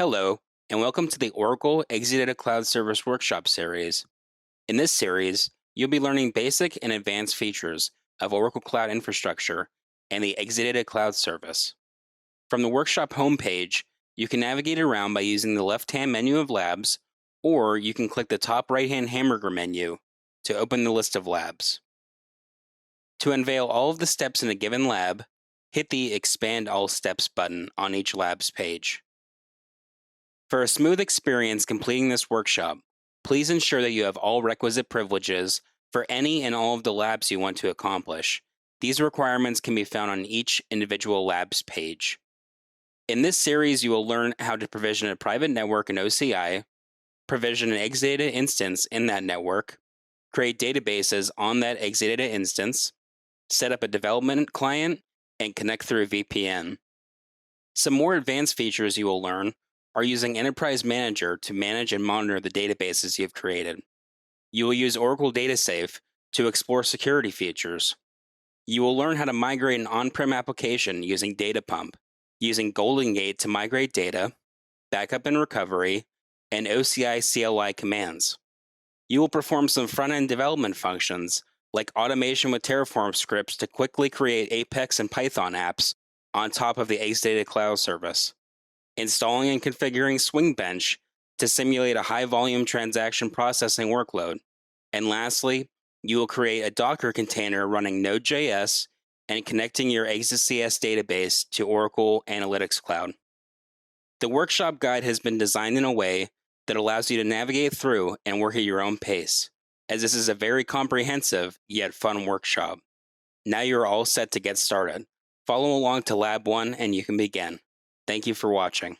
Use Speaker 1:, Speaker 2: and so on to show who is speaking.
Speaker 1: Hello, and welcome to the Oracle ExaData Cloud Service Workshop series. In this series, you'll be learning basic and advanced features of Oracle Cloud Infrastructure and the ExaData Cloud Service. From the workshop homepage, you can navigate around by using the left-hand menu of labs, or you can click the top right-hand hamburger menu to open the list of labs. To unveil all of the steps in a given lab, hit the Expand All Steps button on each lab's page. For a smooth experience completing this workshop, please ensure that you have all requisite privileges for any and all of the labs you want to accomplish. These requirements can be found on each individual lab's page. In this series, you will learn how to provision a private network in OCI, provision an ExaData instance in that network, create databases on that ExaData instance, set up a development client, and connect through a VPN. Some more advanced features you will learn are using Enterprise Manager to manage and monitor the databases you've created. You will use Oracle DataSafe to explore security features. You will learn how to migrate an on-prem application using Data Pump, using Golden Gate to migrate data, backup and recovery, and OCI CLI commands. You will perform some front-end development functions like automation with Terraform scripts to quickly create Apex and Python apps on top of the ExaData Cloud Service, installing and configuring Swing Bench to simulate a high-volume transaction processing workload. And lastly, you will create a Docker container running Node.js and connecting your ExaCS database to Oracle Analytics Cloud. The workshop guide has been designed in a way that allows you to navigate through and work at your own pace, as this is a very comprehensive yet fun workshop. Now you're all set to get started. Follow along to Lab 1 and you can begin. Thank you for watching.